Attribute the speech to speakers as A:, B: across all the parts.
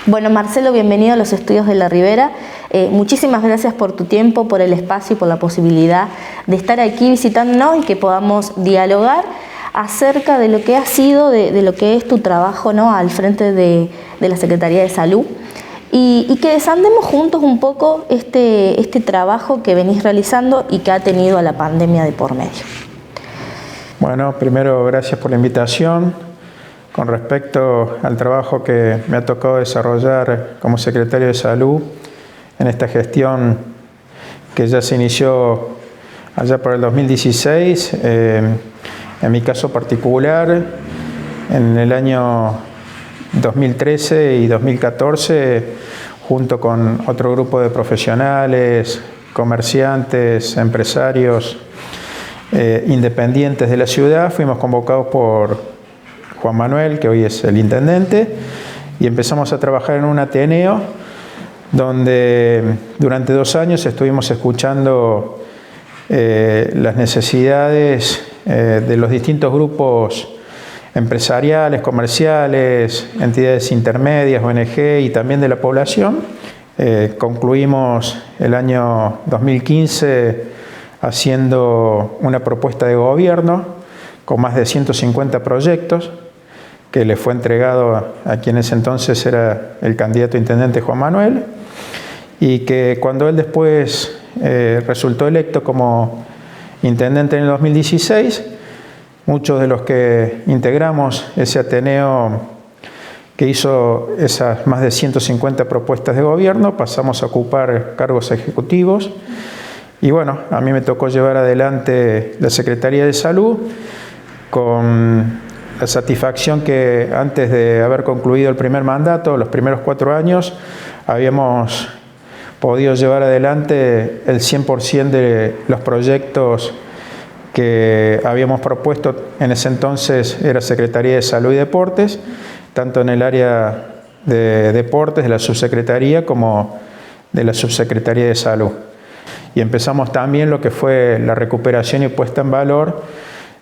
A: Bueno, Marcelo, bienvenido a los estudios de La Ribera. Muchísimas gracias por tu tiempo, por el espacio y por la posibilidad de estar aquí visitándonos y que podamos dialogar acerca de lo que ha sido, de lo que es tu trabajo, ¿no?, al frente de la Secretaría de Salud y que desandemos juntos un poco este trabajo que venís realizando y que ha tenido a la pandemia de por medio.
B: Bueno, primero gracias por la invitación. Con respecto al trabajo que me ha tocado desarrollar como secretario de Salud en esta gestión que ya se inició allá por el 2016, en mi caso particular, en el año 2013 y 2014, junto con otro grupo de profesionales, comerciantes, empresarios, independientes de la ciudad, fuimos convocados por Juan Manuel, que hoy es el intendente, y empezamos a trabajar en un Ateneo donde durante 2 años estuvimos escuchando las necesidades de los distintos grupos empresariales, comerciales, entidades intermedias, ONG y también de la población. Concluimos el año 2015 haciendo una propuesta de gobierno con más de 150 proyectos que le fue entregado a quien en ese entonces era el candidato a intendente Juan Manuel, y que cuando él después resultó electo como intendente en el 2016, muchos de los que integramos ese Ateneo que hizo esas más de 150 propuestas de gobierno, pasamos a ocupar cargos ejecutivos. Y bueno, a mí me tocó llevar adelante la Secretaría de Salud con la satisfacción que antes de haber concluido el primer mandato, los primeros 4 años, habíamos podido llevar adelante el 100% de los proyectos que habíamos propuesto. En ese entonces era Secretaría de Salud y Deportes, tanto en el área de deportes de la subsecretaría como de la subsecretaría de Salud. Y empezamos también lo que fue la recuperación y puesta en valor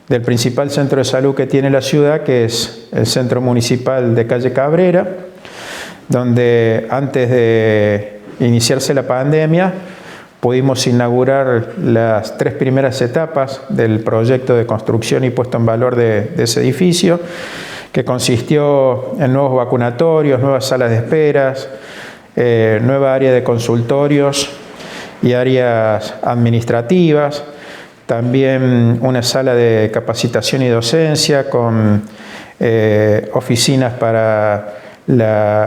B: del principal centro de salud que tiene la ciudad, que es el Centro Municipal de Calle Cabrera, donde antes de iniciarse la pandemia pudimos inaugurar las 3 primeras etapas del proyecto de construcción y puesta en valor de ese edificio, que consistió en nuevos vacunatorios, nuevas salas de esperas, nueva área de consultorios y áreas administrativas, también una sala de capacitación y docencia con oficinas para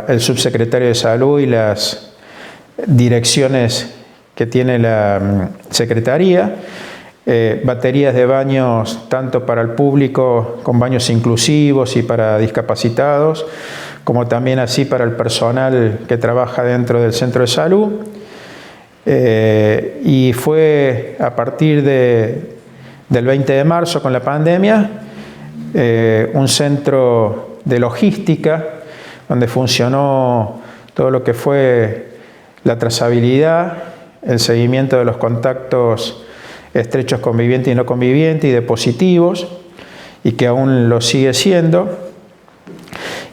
B: el subsecretario de Salud y las direcciones que tiene la Secretaría, baterías de baños tanto para el público con baños inclusivos y para discapacitados, como también así para el personal que trabaja dentro del centro de salud. Y fue a partir del 20 de marzo con la pandemia un centro de logística donde funcionó todo lo que fue la trazabilidad, el seguimiento de los contactos estrechos convivientes y no convivientes y de positivos, y que aún lo sigue siendo.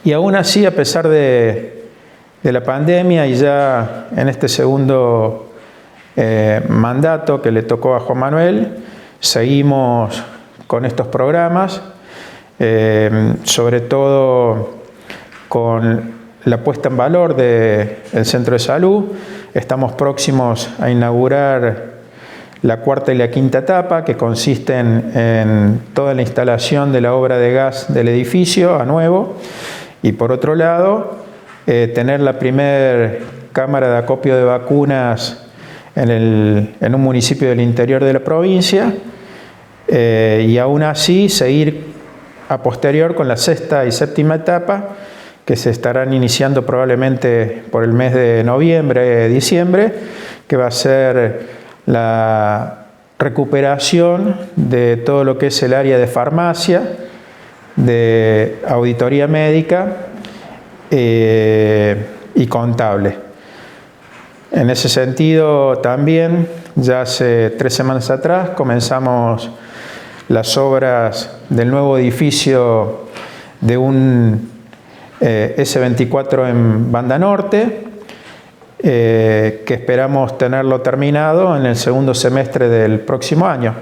B: Y aún así, a pesar de la pandemia y ya en este segundo mandato que le tocó a Juan Manuel, seguimos con estos programas, sobre todo con la puesta en valor del centro de salud. Estamos próximos a inaugurar la 4ª y la 5ª etapa, que consisten en toda la instalación de la obra de gas del edificio a nuevo, y por otro lado tener la primera cámara de acopio de vacunas en un municipio del interior de la provincia, y aún así seguir a posterior con la 6ª y 7ª etapa, que se estarán iniciando probablemente por el mes de noviembre, diciembre, que va a ser la recuperación de todo lo que es el área de farmacia, de auditoría médica y contable. En ese sentido también, ya hace 3 semanas atrás, comenzamos las obras del nuevo edificio de un S24 en Banda Norte, que esperamos tenerlo terminado en el segundo semestre del próximo año.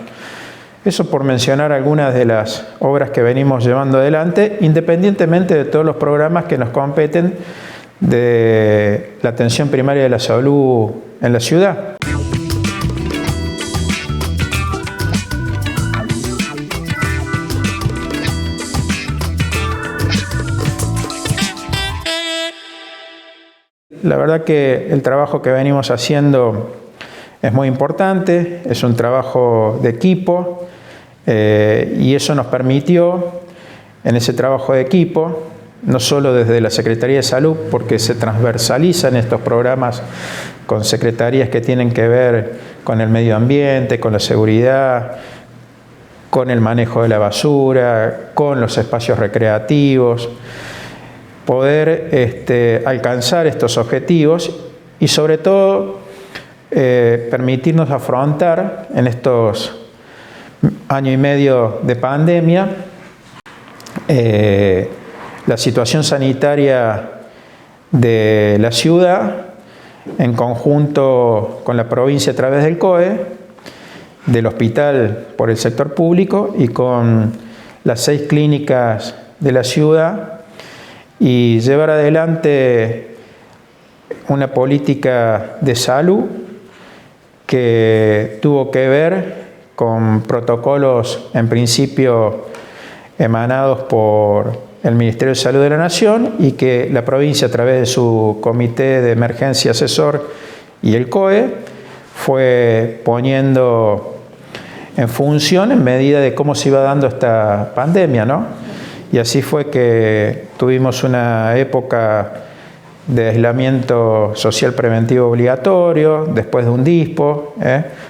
B: Eso por mencionar algunas de las obras que venimos llevando adelante, independientemente de todos los programas que nos competen de la atención primaria de la salud en la ciudad. La verdad que el trabajo que venimos haciendo es muy importante, es un trabajo de equipo y eso nos permitió, en ese trabajo de equipo, no solo desde la Secretaría de Salud, porque se transversalizan estos programas con secretarías que tienen que ver con el medio ambiente, con la seguridad, con el manejo de la basura, con los espacios recreativos, poder alcanzar estos objetivos y sobre todo permitirnos afrontar en estos año y medio de pandemia la situación sanitaria de la ciudad en conjunto con la provincia a través del COE, del hospital por el sector público y con las 6 clínicas de la ciudad, y llevar adelante una política de salud que tuvo que ver con protocolos en principio emanados por el Ministerio de Salud de la Nación y que la provincia a través de su Comité de Emergencia Asesor y el COE fue poniendo en función en medida de cómo se iba dando esta pandemia, ¿no? Y así fue que tuvimos una época de aislamiento social preventivo obligatorio, después de un DISPO,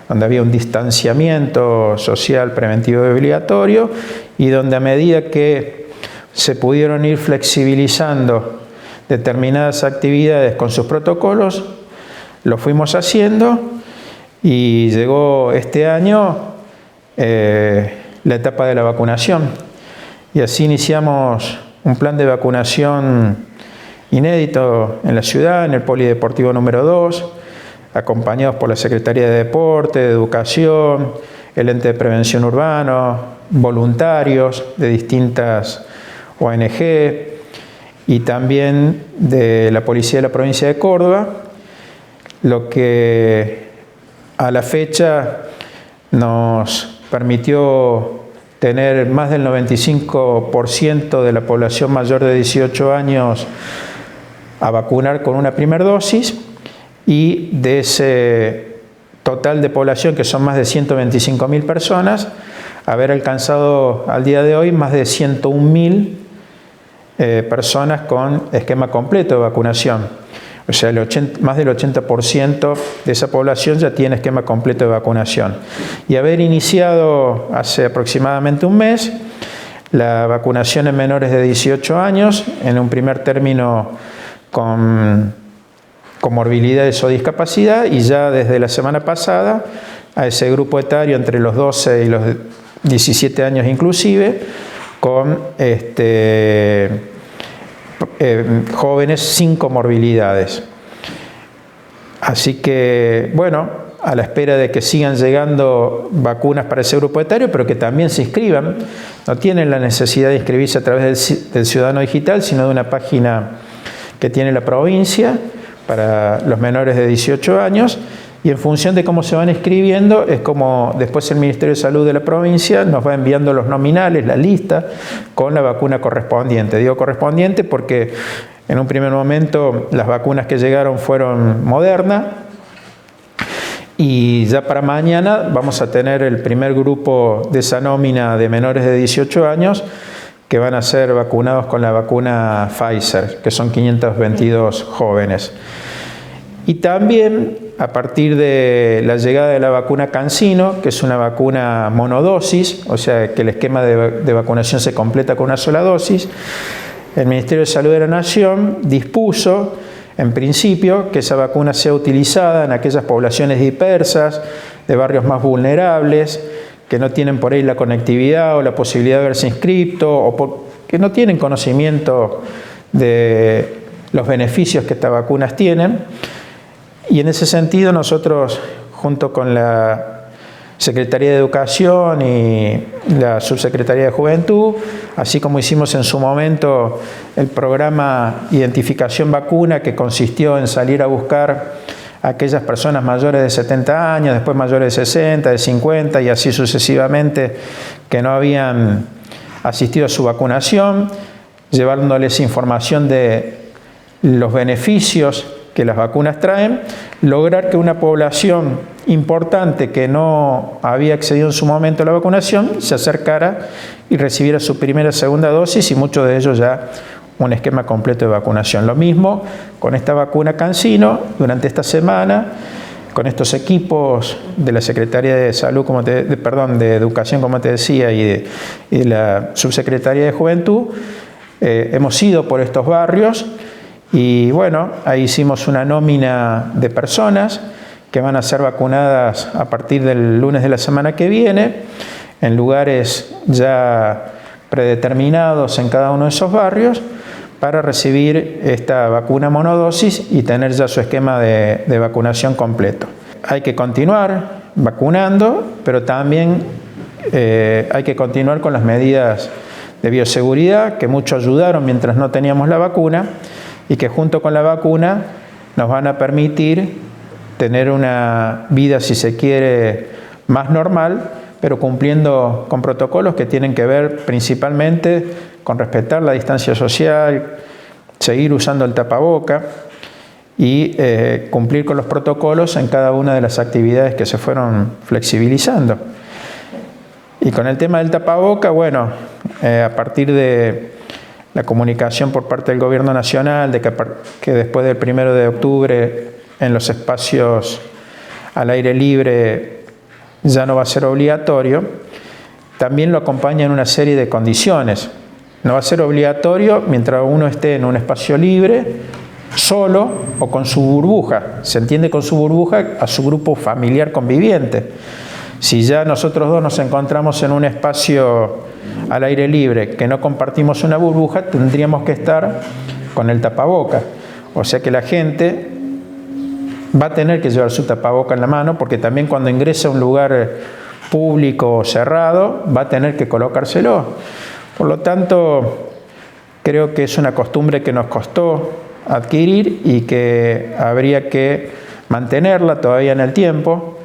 B: donde había un distanciamiento social preventivo obligatorio y donde a medida que se pudieron ir flexibilizando determinadas actividades con sus protocolos, lo fuimos haciendo y llegó este año la etapa de la vacunación. Y así iniciamos un plan de vacunación inédito en la ciudad, en el Polideportivo número 2, acompañados por la Secretaría de Deporte, de Educación, el Ente de Prevención Urbano, voluntarios de distintas ONG y también de la Policía de la Provincia de Córdoba, lo que a la fecha nos permitió tener más del 95% de la población mayor de 18 años a vacunar con una primera dosis y de ese total de población, que son más de 125.000 personas, haber alcanzado al día de hoy más de 101.000 personas con esquema completo de vacunación. O sea, más del 80% de esa población ya tiene esquema completo de vacunación. Y haber iniciado hace aproximadamente un mes la vacunación en menores de 18 años, en un primer término con comorbilidades o discapacidad, y ya desde la semana pasada a ese grupo etario entre los 12 y los 17 años inclusive, con jóvenes sin comorbilidades. Así que, bueno, a la espera de que sigan llegando vacunas para ese grupo etario, pero que también se inscriban. No tienen la necesidad de inscribirse a través del Ciudadano Digital, sino de una página que tiene la provincia para los menores de 18 años, y en función de cómo se van inscribiendo es como después el Ministerio de Salud de la provincia nos va enviando los nominales, la lista, con la vacuna correspondiente. Digo correspondiente porque en un primer momento las vacunas que llegaron fueron Moderna, y ya para mañana vamos a tener el primer grupo de esa nómina de menores de 18 años que van a ser vacunados con la vacuna Pfizer, que son 522 jóvenes. Y también, a partir de la llegada de la vacuna CanSino, que es una vacuna monodosis, o sea que el esquema de vacunación se completa con una sola dosis, el Ministerio de Salud de la Nación dispuso, en principio, que esa vacuna sea utilizada en aquellas poblaciones dispersas, de barrios más vulnerables, que no tienen por ahí la conectividad o la posibilidad de haberse inscrito, o que no tienen conocimiento de los beneficios que estas vacunas tienen. Y en ese sentido nosotros, junto con la Secretaría de Educación y la Subsecretaría de Juventud, así como hicimos en su momento el programa Identificación Vacuna, que consistió en salir a buscar a aquellas personas mayores de 70 años, después mayores de 60, de 50 y así sucesivamente, que no habían asistido a su vacunación, llevándoles información de los beneficios que las vacunas traen, lograr que una población importante que no había accedido en su momento a la vacunación se acercara y recibiera su primera y segunda dosis, y muchos de ellos ya un esquema completo de vacunación. Lo mismo con esta vacuna CanSino. Durante esta semana, con estos equipos de la Secretaría de Salud, de Educación, como te decía, y la Subsecretaría de Juventud, hemos ido por estos barrios y bueno, ahí hicimos una nómina de personas que van a ser vacunadas a partir del lunes de la semana que viene, en lugares ya predeterminados en cada uno de esos barrios, para recibir esta vacuna monodosis y tener ya su esquema de vacunación completo. Hay que continuar vacunando, pero también hay que continuar con las medidas de bioseguridad que mucho ayudaron mientras no teníamos la vacuna y que junto con la vacuna nos van a permitir tener una vida, si se quiere, más normal, pero cumpliendo con protocolos que tienen que ver principalmente con respetar la distancia social, seguir usando el tapaboca y cumplir con los protocolos en cada una de las actividades que se fueron flexibilizando. Y con el tema del tapaboca, bueno, a partir de la comunicación por parte del Gobierno Nacional de que después del 1 de octubre en los espacios al aire libre ya no va a ser obligatorio, también lo acompaña en una serie de condiciones. No va a ser obligatorio mientras uno esté en un espacio libre, solo o con su burbuja. Se entiende con su burbuja a su grupo familiar conviviente. Si ya nosotros dos nos encontramos en un espacio al aire libre que no compartimos una burbuja, tendríamos que estar con el tapaboca. O sea que la gente va a tener que llevar su tapaboca en la mano, porque también cuando ingresa a un lugar público o cerrado va a tener que colocárselo. Por lo tanto, creo que es una costumbre que nos costó adquirir y que habría que mantenerla todavía en el tiempo,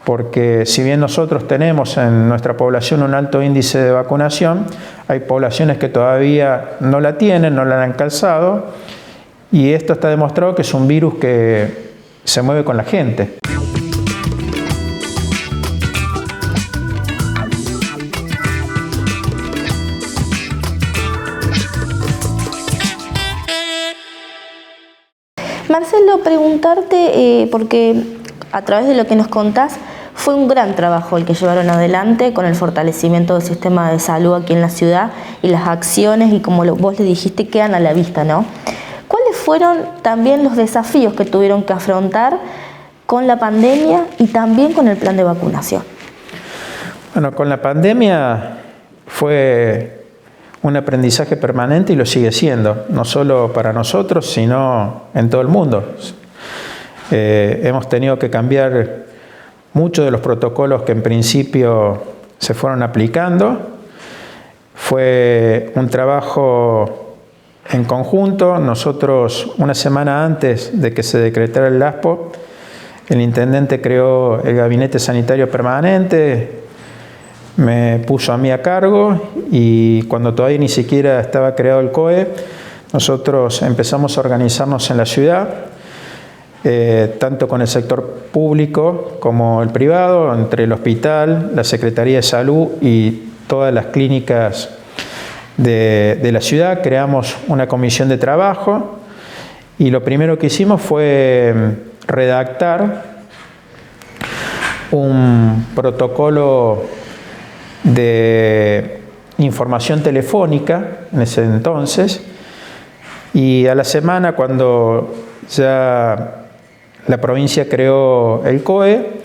B: porque si bien nosotros tenemos en nuestra población un alto índice de vacunación, hay poblaciones que todavía no la tienen, no la han alcanzado, y esto está demostrado que es un virus que se mueve con la gente.
A: Marcelo, preguntarte, porque a través de lo que nos contás, fue un gran trabajo el que llevaron adelante con el fortalecimiento del sistema de salud aquí en la ciudad y las acciones, y como vos le dijiste, quedan a la vista, ¿no? ¿Cuáles fueron también los desafíos que tuvieron que afrontar con la pandemia y también con el plan de vacunación?
B: Bueno, con la pandemia fue un aprendizaje permanente y lo sigue siendo, no solo para nosotros, sino en todo el mundo. Hemos tenido que cambiar muchos de los protocolos que en principio se fueron aplicando. Fue un trabajo en conjunto. Nosotros, una semana antes de que se decretara el LASPO, el intendente creó el Gabinete Sanitario Permanente, me puso a mí a cargo, y cuando todavía ni siquiera estaba creado el COE, nosotros empezamos a organizarnos en la ciudad, tanto con el sector público como el privado, entre el hospital, la Secretaría de Salud y todas las clínicas de la ciudad. Creamos una comisión de trabajo y lo primero que hicimos fue redactar un protocolo de información telefónica en ese entonces, y a la semana, cuando ya la provincia creó el COE,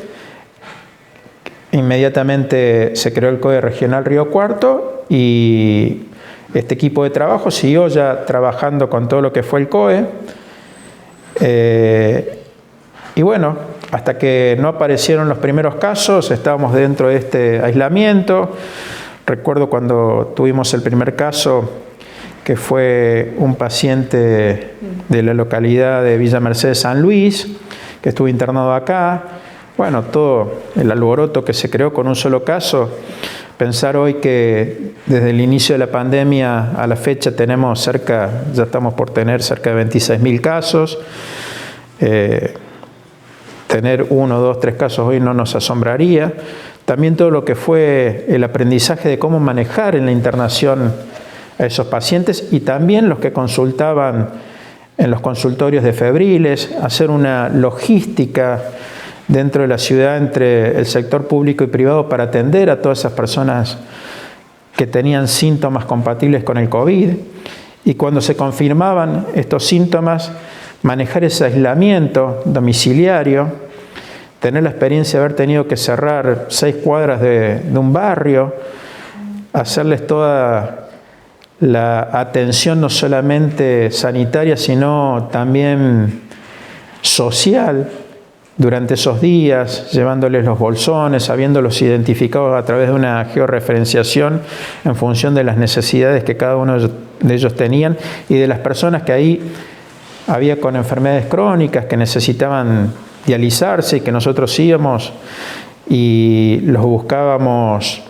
B: inmediatamente se creó el COE Regional Río Cuarto, y Este equipo de trabajo siguió ya trabajando con todo lo que fue el COE. Y bueno, hasta que no aparecieron los primeros casos, estábamos dentro de este aislamiento. Recuerdo cuando tuvimos el primer caso, que fue un paciente de la localidad de Villa Mercedes San Luis, que estuvo internado acá. Bueno, todo el alboroto que se creó con un solo caso. Pensar hoy que desde el inicio de la pandemia a la fecha ya estamos por tener cerca de 26.000 casos. Tener 1, 2, 3 casos hoy no nos asombraría. También todo lo que fue el aprendizaje de cómo manejar en la internación a esos pacientes y también los que consultaban en los consultorios de febriles, hacer una logística dentro de la ciudad entre el sector público y privado para atender a todas esas personas que tenían síntomas compatibles con el COVID. Y cuando se confirmaban estos síntomas, manejar ese aislamiento domiciliario, tener la experiencia de haber tenido que cerrar 6 cuadras de un barrio, hacerles toda la atención no solamente sanitaria, sino también social durante esos días, llevándoles los bolsones, habiéndolos identificados a través de una georreferenciación en función de las necesidades que cada uno de ellos tenían y de las personas que ahí había con enfermedades crónicas que necesitaban dializarse y que nosotros íbamos y los buscábamos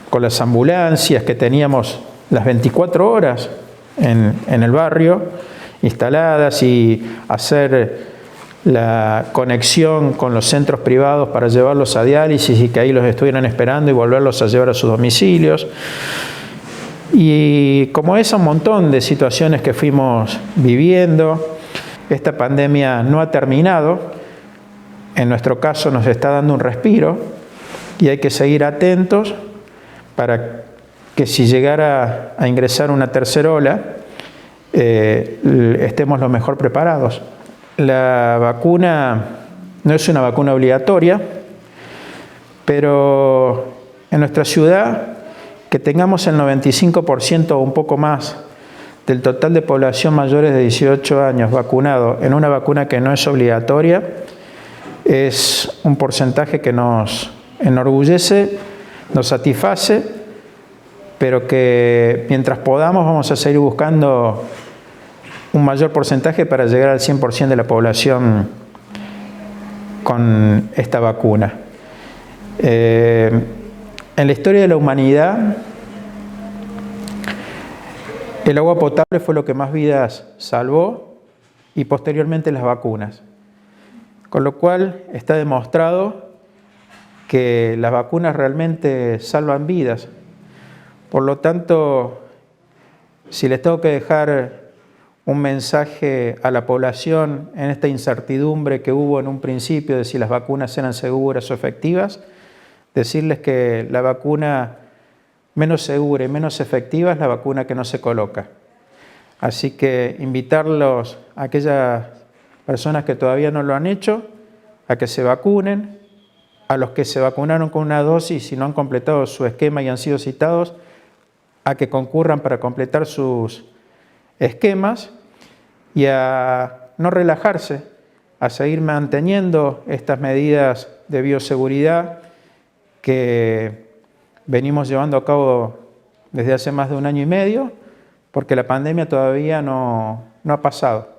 B: con las ambulancias que teníamos las 24 horas en el barrio instaladas y hacer la conexión con los centros privados para llevarlos a diálisis y que ahí los estuvieran esperando y volverlos a llevar a sus domicilios. Y como es un montón de situaciones que fuimos viviendo, esta pandemia no ha terminado. En nuestro caso nos está dando un respiro y hay que seguir atentos para que si llegara a ingresar una tercera ola, estemos lo mejor preparados. La vacuna no es una vacuna obligatoria, pero en nuestra ciudad que tengamos el 95% o un poco más del total de población mayores de 18 años vacunado en una vacuna que no es obligatoria, es un porcentaje que nos enorgullece, nos satisface, pero que mientras podamos vamos a seguir buscando un mayor porcentaje para llegar al 100% de la población con esta vacuna. En la historia de la humanidad, el agua potable fue lo que más vidas salvó y posteriormente las vacunas. Con lo cual está demostrado que las vacunas realmente salvan vidas. Por lo tanto, si les tengo que dejar un mensaje a la población en esta incertidumbre que hubo en un principio de si las vacunas eran seguras o efectivas, decirles que la vacuna menos segura y menos efectiva es la vacuna que no se coloca. Así que invitarlos a aquellas personas que todavía no lo han hecho a que se vacunen, a los que se vacunaron con una dosis y no han completado su esquema y han sido citados, a que concurran para completar sus esquemas y a no relajarse, a seguir manteniendo estas medidas de bioseguridad que venimos llevando a cabo desde hace más de 1 año y medio, porque la pandemia todavía no ha pasado.